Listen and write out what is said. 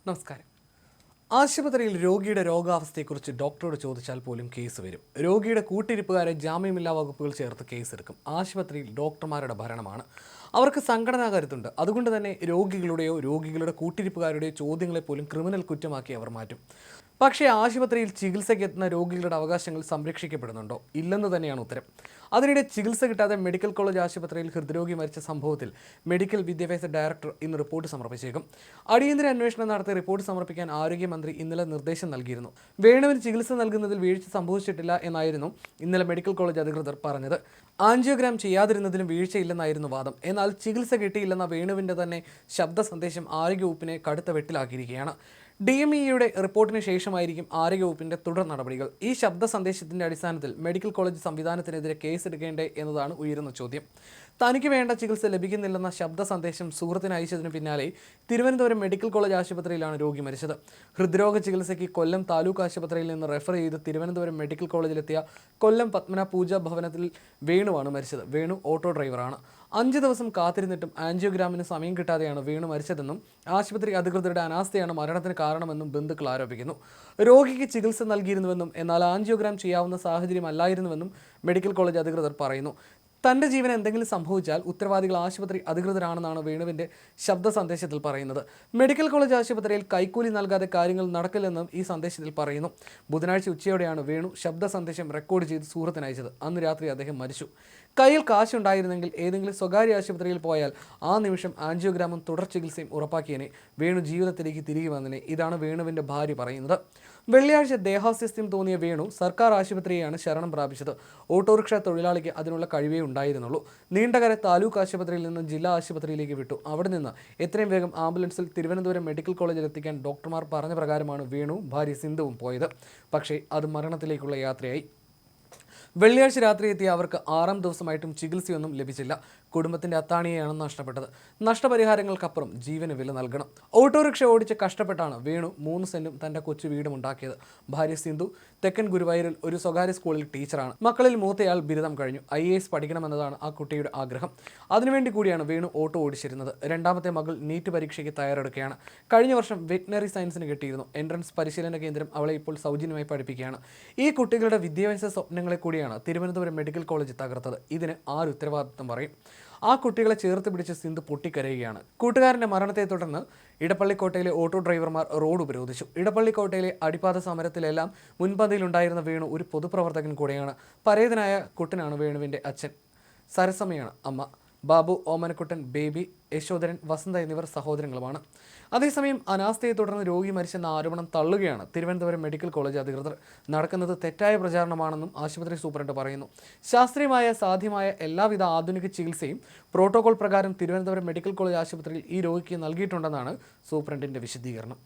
നമസ്കാരം. ആശുപത്രിയിൽ രോഗിയുടെ രോഗാവസ്ഥയെക്കുറിച്ച് ഡോക്ടറോട് ചോദിച്ചാൽ പോലും കേസ് വരും. രോഗിയുടെ കൂട്ടിരിപ്പുകാരെ ജാമ്യമില്ലാ വകുപ്പുകൾ ചേർത്ത് കേസെടുക്കും. ആശുപത്രിയിൽ ഡോക്ടർമാരുടെ ഭരണമാണ്. അവർക്ക് സംഘടനാ കരുത്തുണ്ട്. അതുകൊണ്ട് തന്നെ രോഗികളുടെ കൂട്ടിരിപ്പുകാരുടെയോ ചോദ്യങ്ങളെ പോലും ക്രിമിനൽ കുറ്റമാക്കി അവർ മാറ്റും. പക്ഷേ ആശുപത്രിയിൽ ചികിത്സയ്ക്ക് എത്തുന്ന രോഗികളുടെ അവകാശങ്ങൾ സംരക്ഷിക്കപ്പെടുന്നുണ്ടോ? ഇല്ലെന്ന് തന്നെയാണ് ഉത്തരം. അതിനിടെ ചികിത്സ കിട്ടാതെ മെഡിക്കൽ കോളേജ് ആശുപത്രിയിൽ ഹൃദ്രോഗി മരിച്ച സംഭവത്തിൽ മെഡിക്കൽ വിദ്യാഭ്യാസ ഡയറക്ടർ ഇന്ന് റിപ്പോർട്ട് സമർപ്പിച്ചേക്കും. അടിയന്തര അന്വേഷണം നടത്തി റിപ്പോർട്ട് സമർപ്പിക്കാൻ ആരോഗ്യമന്ത്രി ഇന്നലെ നിർദ്ദേശം നൽകിയിരുന്നു. വേണുവിന് ചികിത്സ നൽകുന്നതിൽ വീഴ്ച സംഭവിച്ചിട്ടില്ല എന്നായിരുന്നു ഇന്നലെ മെഡിക്കൽ കോളേജ് അധികൃതർ പറഞ്ഞത്. ആൻജിയോഗ്രാം ചെയ്യാതിരുന്നതിലും വീഴ്ചയില്ലെന്നായിരുന്നു വാദം. എന്നാൽ ചികിത്സ കിട്ടിയില്ലെന്ന വേണുവിൻ്റെ തന്നെ ശബ്ദ സന്ദേശം ആരോഗ്യവകുപ്പിനെ കടുത്ത വെട്ടിലാക്കിയിരിക്കുകയാണ്. DMEയുടെ റിപ്പോർട്ടിന് ശേഷമായിരിക്കും ആരോഗ്യവകുപ്പിന്റെ തുടർ നടപടികൾ. ഈ ശബ്ദ സന്ദേശത്തിന്റെ അടിസ്ഥാനത്തിൽ മെഡിക്കൽ കോളേജ് സംവിധാനത്തിനെതിരെ കേസെടുക്കേണ്ടേ എന്നതാണ് ഉയരുന്ന ചോദ്യം. തനിക്ക് വേണ്ട ചികിത്സ ലഭിക്കുന്നില്ലെന്ന ശബ്ദ സന്ദേശം സുഹൃത്തിന് അയച്ചതിന് പിന്നാലെ തിരുവനന്തപുരം മെഡിക്കൽ കോളേജ് ആശുപത്രിയിലാണ് രോഗി മരിച്ചത്. ഹൃദ്രോഗ ചികിത്സയ്ക്ക് കൊല്ലം താലൂക്ക് ആശുപത്രിയിൽ നിന്ന് റെഫർ ചെയ്ത് തിരുവനന്തപുരം മെഡിക്കൽ കോളേജിലെത്തിയ കൊല്ലം പത്മന പൂജ ഭവനത്തിൽ വേണുവാണ് മരിച്ചത്. വേണു ഓട്ടോ ഡ്രൈവറാണ്. 5 ദിവസം കാത്തിരുന്നിട്ടും ആൻജിയോഗ്രാമിന് സമയം കിട്ടാതെയാണ് വേണു മരിച്ചതെന്നും ആശുപത്രി അധികൃതരുടെ അനാസ്ഥയാണ് മരണത്തിന് കാരണമെന്നും ബന്ധുക്കൾ ആരോപിക്കുന്നു. രോഗിക്ക് ചികിത്സ നൽകിയിരുന്നുവെന്നും എന്നാൽ ആൻജിയോഗ്രാം ചെയ്യാവുന്ന സാഹചര്യമല്ലായിരുന്നുവെന്നും മെഡിക്കൽ കോളേജ് അധികൃതർ പറയുന്നു. തൻ്റെ ജീവന് എന്തെങ്കിലും സംഭവിച്ചാൽ ഉത്തരവാദികൾ ആശുപത്രി അധികൃതരാണെന്നാണ് വേണുവിൻ്റെ ശബ്ദ സന്ദേശത്തിൽ പറയുന്നത്. മെഡിക്കൽ കോളേജ് ആശുപത്രിയിൽ കൈക്കൂലി നൽകാതെ കാര്യങ്ങൾ നടക്കില്ലെന്നും ഈ സന്ദേശത്തിൽ പറയുന്നു. ബുധനാഴ്ച ഉച്ചയോടെയാണ് വേണു ശബ്ദ സന്ദേശം റെക്കോർഡ് ചെയ്ത് സുഹൃത്തിന് അയച്ചത്. അന്ന് രാത്രി അദ്ദേഹം മരിച്ചു. കയ്യിൽ കാശുണ്ടായിരുന്നെങ്കിൽ ഏതെങ്കിലും സ്വകാര്യ ആശുപത്രിയിൽ പോയാൽ ആ നിമിഷം ആൻജിയോഗ്രാമും തുടർ ചികിത്സയും ഉറപ്പാക്കിയനെ. വേണു ജീവിതത്തിലേക്ക് തിരികെ വന്നനെ. ഇതാണ് വേണുവിൻ്റെ ഭാര്യ പറയുന്നത്. വെള്ളിയാഴ്ച ദേഹാസ്യസ്ഥ്യം തോന്നിയ വേണു സർക്കാർ ആശുപത്രിയെയാണ് ശരണം പ്രാപിച്ചത്. ഓട്ടോറിക്ഷ തൊഴിലാളിക്ക് അതിനുള്ള കഴിവേ ഉണ്ടായിരുന്നുള്ളൂ. നീണ്ടകര താലൂക്ക് ആശുപത്രിയിൽ നിന്ന് ജില്ലാ ആശുപത്രിയിലേക്ക് വിട്ടു. അവിടെ നിന്ന് എത്രയും വേഗം ആംബുലൻസിൽ തിരുവനന്തപുരം മെഡിക്കൽ കോളേജിൽ എത്തിക്കാൻ ഡോക്ടർമാർ പറഞ്ഞ പ്രകാരമാണ് വേണു ഭാര്യ സിന്ധുവും പോയത്. പക്ഷേ അത് മരണത്തിലേക്കുള്ള യാത്രയായി. വെള്ളിയാഴ്ച രാത്രി എത്തിയ അവർക്ക് 6ാം ദിവസമായിട്ടും ചികിത്സയൊന്നും ലഭിച്ചില്ല. കുടുംബത്തിന്റെ അത്താണിയെയാണ് നഷ്ടപ്പെട്ടത്. നഷ്ടപരിഹാരങ്ങൾക്കപ്പുറം ജീവന് വില നൽകണം. ഓട്ടോറിക്ഷ ഓടിച്ച് കഷ്ടപ്പെട്ടാണ് വേണു 3 സെന്റും തന്റെ കൊച്ചു വീടും ഉണ്ടാക്കിയത്. ഭാര്യ സിന്ധു തെക്കൻ ഗുരുവായൂരിൽ ഒരു സ്വകാര്യ സ്കൂളിൽ ടീച്ചറാണ്. മക്കളിൽ മൂത്തയാൾ ബിരുദം കഴിഞ്ഞു. IAS പഠിക്കണമെന്നതാണ് ആ കുട്ടിയുടെ ആഗ്രഹം. അതിനുവേണ്ടി കൂടിയാണ് വേണു ഓട്ടോ ഓടിച്ചിരുന്നത്. രണ്ടാമത്തെ മകൾ നീറ്റ് പരീക്ഷയ്ക്ക് തയ്യാറെടുക്കുകയാണ്. കഴിഞ്ഞ വർഷം വെറ്റിനറി സയൻസിന് കിട്ടിയിരുന്നു. എൻട്രൻസ് പരിശീലന കേന്ദ്രം അവളെ ഇപ്പോൾ സൗജന്യമായി പഠിപ്പിക്കുകയാണ്. ഈ കുട്ടികളുടെ വിദ്യാഭ്യാസ സ്വപ്നങ്ങളെ കൂടിയാണ് തിരുവനന്തപുരം മെഡിക്കൽ കോളേജ് തകർത്തത്. ഇതിന് ആര് ഉത്തരവാദിത്വം പറയും? ആ കുട്ടികളെ ചേർത്ത് പിടിച്ച് സിന്ധു പൊട്ടിക്കരയുകയാണ്. കൂട്ടുകാരന്റെ മരണത്തെ തുടർന്ന് ഇടപ്പള്ളിക്കോട്ടയിലെ ഓട്ടോ ഡ്രൈവർമാർ റോഡ് ഉപരോധിച്ചു. ഇടപ്പള്ളിക്കോട്ടയിലെ അടിപ്പാത സമരത്തിലെല്ലാം മുൻപന്തിയിലുണ്ടായിരുന്ന വേണു ഒരു പൊതുപ്രവർത്തകൻ കൂടെയാണ്. പരേതനായ കുട്ടനാണ് വേണുവിൻ്റെ അച്ഛൻ. സരസമ്മയാണ് അമ്മ. ബാബു, ഓമനക്കുട്ടൻ, ബേബി, യശോധരൻ, വസന്ത എന്നിവർ സഹോദരങ്ങളുമാണ്. അതേസമയം അനാസ്ഥയെ തുടർന്ന് രോഗി മരിച്ചെന്ന ആരോപണം തള്ളുകയാണ് തിരുവനന്തപുരം മെഡിക്കൽ കോളേജ് അധികൃതർ. നടക്കുന്നത് തെറ്റായ പ്രചാരണമാണെന്നും ആശുപത്രി സൂപ്രണ്ട് പറയുന്നു. ശാസ്ത്രീയമായ സാധ്യമായ എല്ലാവിധ ആധുനിക ചികിത്സയും പ്രോട്ടോകോൾ പ്രകാരം തിരുവനന്തപുരം മെഡിക്കൽ കോളേജ് ആശുപത്രിയിൽ ഈ രോഗിക്ക് നൽകിയിട്ടുണ്ടെന്നാണ് സൂപ്രണ്ടിൻ്റെ വിശദീകരണം.